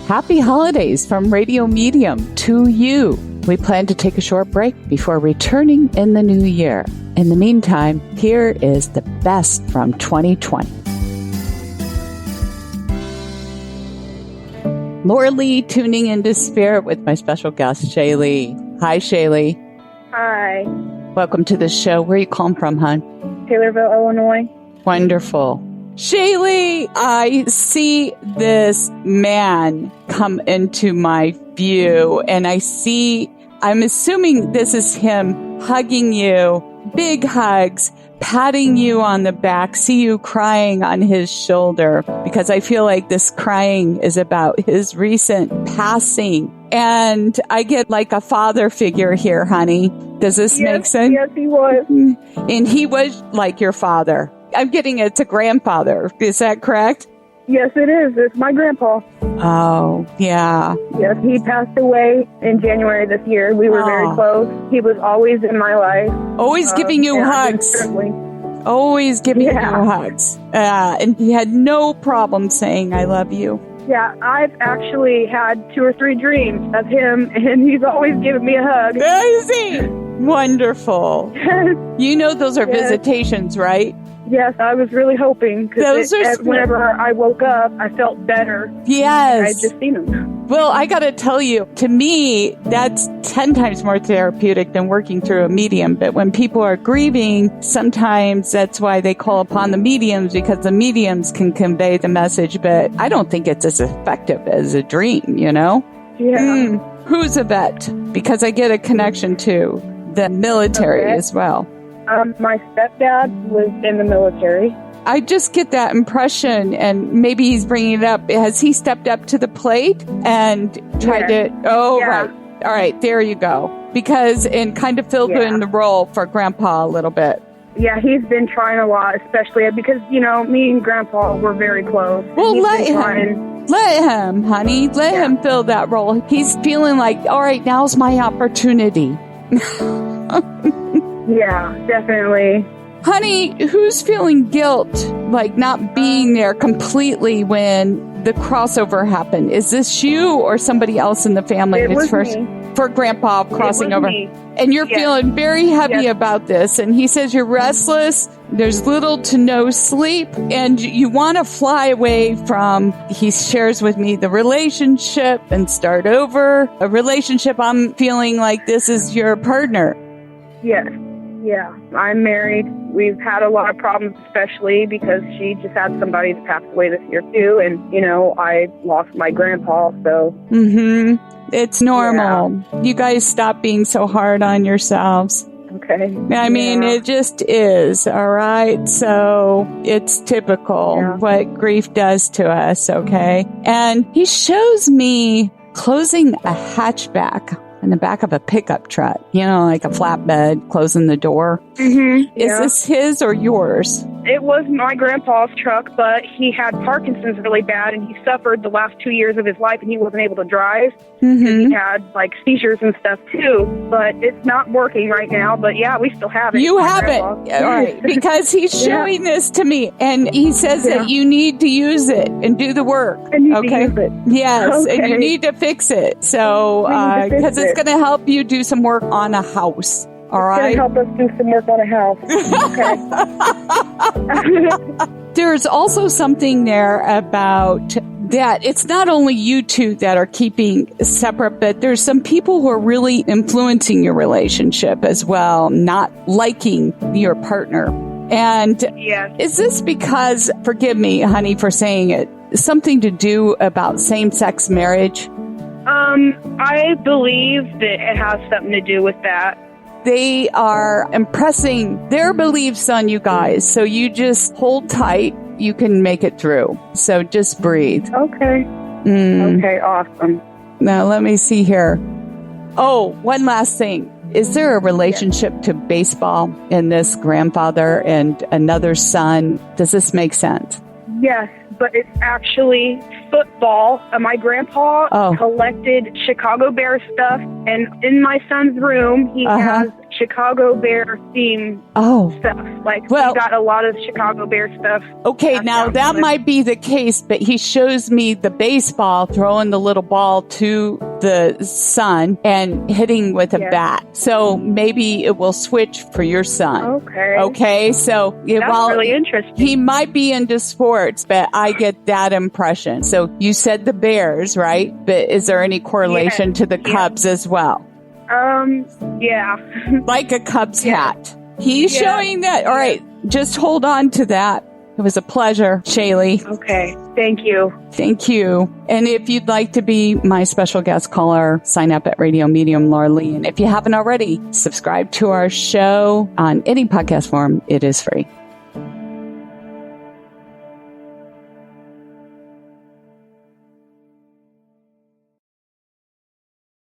Happy holidays from Radio Medium to you. We plan to take a short break before returning in the new year. In the meantime, here is the best from 2020. Laura Lee tuning into Spirit with my special guest, Shaylee. Hi, Shaylee. Hi. Welcome to the show. Where are you calling from, hon? Taylorville, Illinois. Wonderful. Shaylee, I see this man come into my view, and I'm assuming this is him hugging you, big hugs, patting you on the back, see you crying on his shoulder, because I feel like this crying is about his recent passing. And I get like a father figure here, honey. Does this make sense? Yes, he was. And he was like your father. I'm getting it's a grandfather. Is that correct? Yes, it is. It's my grandpa. Oh, yeah. Yes, he passed away in January this year. We were very close. He was always in my life. Always giving you hugs. Always giving you hugs. And he had no problem saying, I love you. Yeah, I've actually had 2 or 3 dreams of him, and he's always giving me a hug. Is he? Wonderful. You know those are visitations, right? Yes, I was really hoping, because whenever I woke up, I felt better. Yes. I'd just seen him. Well, I got to tell you, to me, that's 10 times more therapeutic than working through a medium. But when people are grieving, sometimes that's why they call upon the mediums, because the mediums can convey the message. But I don't think it's as effective as a dream, you know? Yeah. Who's a vet? Because I get a connection to the military as well. My stepdad was in the military. I just get that impression, and maybe he's bringing it up. Has he stepped up to the plate and tried to... Oh, right. All right, there you go. And kind of filled in the role for Grandpa a little bit. Yeah, he's been trying a lot, especially because, me and Grandpa were very close. Well, let him, honey. Let him fill that role. He's feeling like, all right, now's my opportunity. Yeah, definitely. Honey, who's feeling guilt, like not being there completely when the crossover happened? Is this you or somebody else in the family? It was me. For Grandpa crossing over. Me. And you're feeling very heavy about this. And he says you're restless. There's little to no sleep. And you want to fly away from, he shares with me, the relationship and start over. A relationship, I'm feeling like this is your partner. Yes. Yeah, I'm married. We've had a lot of problems, especially because she just had somebody that passed away this year, too. And, I lost my grandpa, so... It's normal. Yeah. You guys stop being so hard on yourselves. Okay. I mean, it just is, all right? So it's typical what grief does to us, okay? And he shows me closing a hatchback in the back of a pickup truck, like a flatbed, closing the door. Is this his or yours? It was my grandpa's truck, but he had Parkinson's really bad, and he suffered the last 2 years of his life, and he wasn't able to drive. He had, seizures and stuff, too. But it's not working right now. But, yeah, we still have it. You have it. All right. Because he's showing this to me, and he says that you need to use it and do the work. I need to use it. Yes, and you need to fix it. So, because it's going to help you do some work on a house. All right. It's going to help us do some work on a house. Okay. There's also something there about that it's not only you two that are keeping separate, but there's some people who are really influencing your relationship as well, not liking your partner. And is this because, forgive me, honey, for saying it, something to do about same-sex marriage? I believe that it has something to do with that. They are impressing their beliefs on you guys. So you just hold tight. You can make it through. So just breathe. Okay. Okay, awesome. Now let me see here. Oh, one last thing. Is there a relationship to baseball in this grandfather and another son? Does this make sense? Yes, but it's actually football. My grandpa collected Chicago Bears stuff, and in my son's room, he has Chicago Bear themed stuff. Like, we got a lot of Chicago Bear stuff. Okay, now that might be the case, but he shows me the baseball throwing the little ball to the son and hitting with a bat. So maybe it will switch for your son. Okay, so that's really interesting. He might be into sports, but I get that impression. So you said the Bears, right? But is there any correlation to the Cubs as well? Yeah. Like a Cubs hat. He's showing that. All right, just hold on to that. It was a pleasure, Shaylee. Okay, thank you. Thank you. And if you'd like to be my special guest caller, sign up at Radio Medium Laura Lee. And if you haven't already, subscribe to our show on any podcast form. It is free.